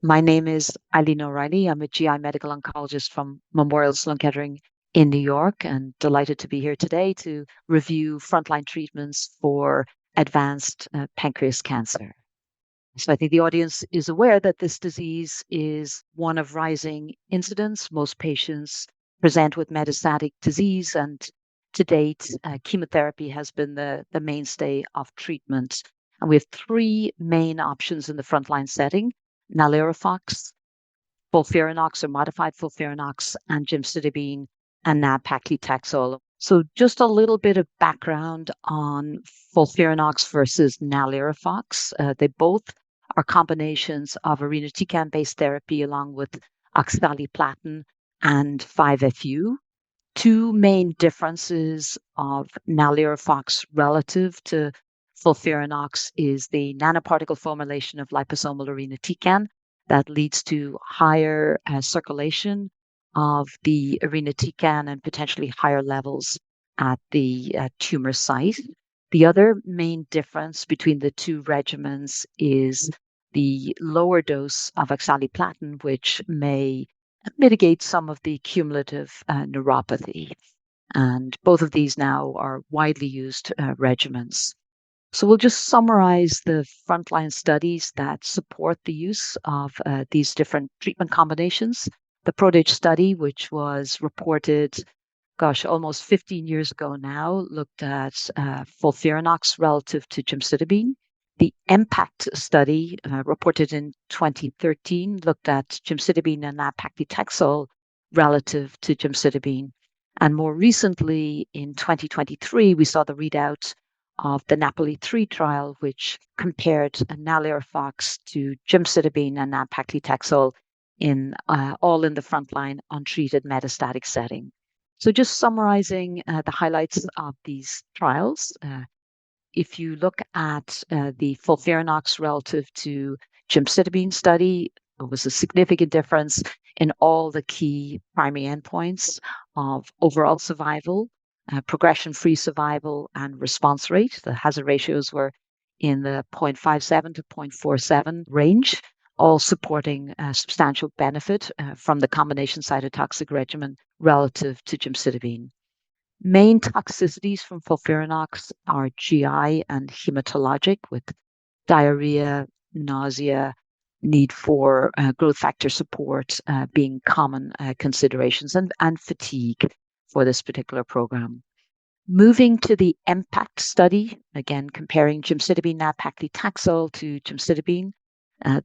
My name is Eileen O'Reilly. I'm a GI medical oncologist from Memorial Sloan Kettering in New York, and delighted to be here today to review frontline treatments for advanced pancreas cancer. So I think the audience is aware that this disease is one of rising incidence. Most patients present with metastatic disease, and to date, chemotherapy has been the mainstay of treatment. And we have three main options in the frontline setting: NALIRIFOX, FOLFIRINOX or modified FOLFIRINOX, and gemcitabine and nab-paclitaxel. So just a little bit of background on FOLFIRINOX versus NALIRIFOX. They both are combinations of irinotecan-based therapy along with oxaliplatin and 5-FU. Two main differences of NALIRIFOX relative to FOLFIRINOX is the nanoparticle formulation of liposomal irinotecan that leads to higher circulation of the irinotecan and potentially higher levels at the tumor site. The other main difference between the two regimens is the lower dose of oxaliplatin, which may mitigate some of the cumulative neuropathy. And both of these now are widely used regimens. So we'll just summarize the frontline studies that support the use of these different treatment combinations. The PRODIGE study, which was reported, almost 15 years ago now, looked at FOLFIRINOX relative to gemcitabine. The MPACT study, reported in 2013, looked at gemcitabine and nab-paclitaxel relative to gemcitabine. And more recently, in 2023, we saw the readout of the NAPOLI-3 trial, which compared NALIRIFOX to gemcitabine and nab-paclitaxel all in the frontline untreated metastatic setting. So just summarizing the highlights of these trials. If you look at the FOLFIRINOX relative to gemcitabine study, there was a significant difference in all the key primary endpoints of overall survival, progression-free survival, and response rate. The hazard ratios were in the 0.57 to 0.47 range, all supporting substantial benefit from the combination cytotoxic regimen relative to gemcitabine. Main toxicities from FOLFIRINOX are GI and hematologic, with diarrhea, nausea, need for growth factor support being common considerations, and fatigue for this particular program. Moving to the MPACT study, again comparing gemcitabine nab-paclitaxel to gemcitabine.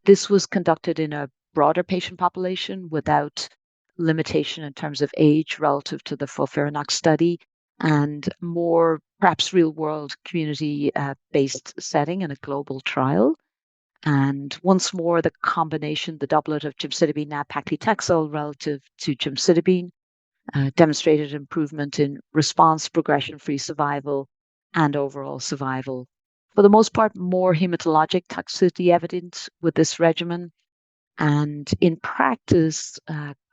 This was conducted in a broader patient population without limitation in terms of age relative to the FOLFIRINOX study, and more perhaps real-world community-based setting in a global trial. And once more, the combination, the doublet of gemcitabine nab-paclitaxel relative to gemcitabine, demonstrated improvement in response, progression-free survival, and overall survival. For the most part, more hematologic toxicity evident with this regimen. And in practice,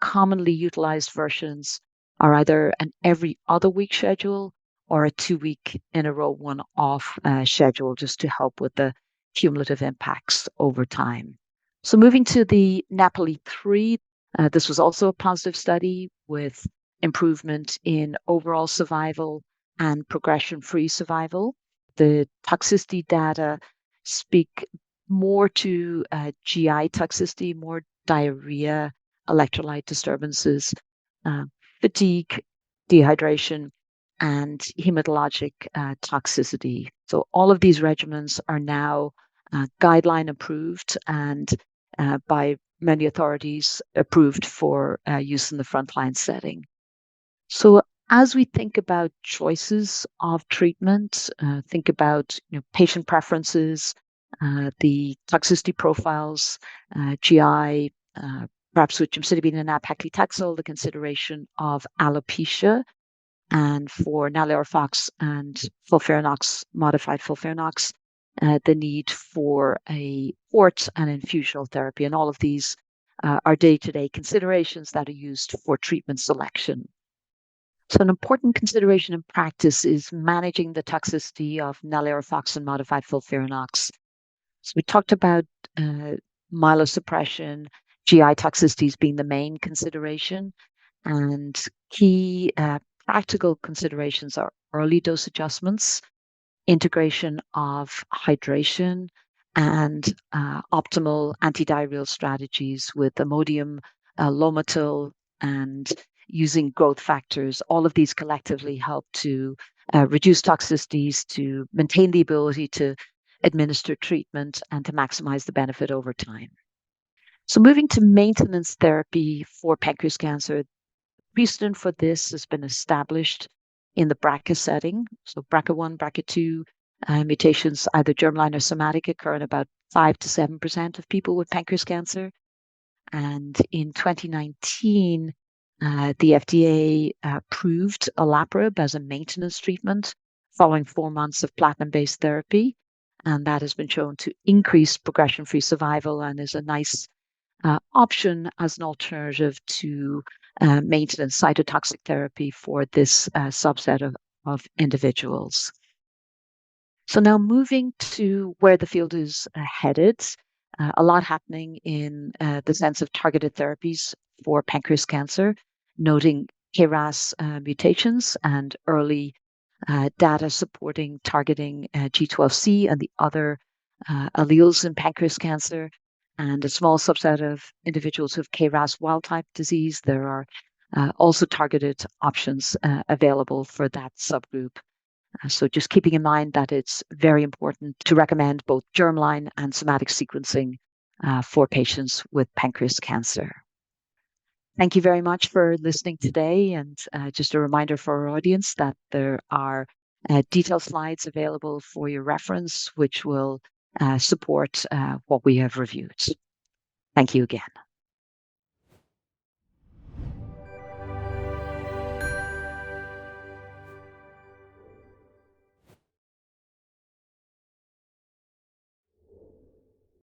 commonly utilized versions are either an every other week schedule or a 2-week in a row one-off schedule, just to help with the cumulative impacts over time. So moving to the NAPOLI-3, this was also a positive study with improvement in overall survival and progression-free survival. The toxicity data speak more to GI toxicity, more diarrhea, electrolyte disturbances, fatigue, dehydration, and hematologic toxicity. So all of these regimens are now guideline approved and by many authorities approved for use in the frontline setting. So as we think about choices of treatment, think about patient preferences, the toxicity profiles, GI, perhaps with gemcitabine and nab-paclitaxel, the consideration of alopecia, and for NALIRIFOX and FOLFIRINOX, modified FOLFIRINOX, the need for a port and infusional therapy. And all of these are day-to-day considerations that are used for treatment selection. So an important consideration in practice is managing the toxicity of NALIRIFOX and modified FOLFIRINOX. So we talked about myelosuppression, GI toxicities being the main consideration. And key practical considerations are early dose adjustments, integration of hydration, and optimal antidiarrheal strategies with Imodium, Lomotil, and using growth factors. All of these collectively help to reduce toxicities, to maintain the ability to administer treatment, and to maximize the benefit over time. So moving to maintenance therapy for pancreas cancer, precedent for this has been established in the BRCA setting. So BRCA1, BRCA2 mutations, either germline or somatic, occur in about 5 to 7% of people with pancreas cancer. And in 2019, the FDA approved olaparib as a maintenance treatment following 4 months of platinum-based therapy. And that has been shown to increase progression-free survival and is a nice option as an alternative to maintenance cytotoxic therapy for this subset of individuals. So now moving to where the field is headed, a lot happening in the sense of targeted therapies for pancreas cancer, noting KRAS mutations and early data supporting targeting G12C and the other alleles in pancreas cancer, and a small subset of individuals who have KRAS wild-type disease. There are also targeted options available for that subgroup. So just keeping in mind that it's very important to recommend both germline and somatic sequencing for patients with pancreas cancer. Thank you very much for listening today. And just a reminder for our audience that there are detailed slides available for your reference, which will support what we have reviewed. Thank you again.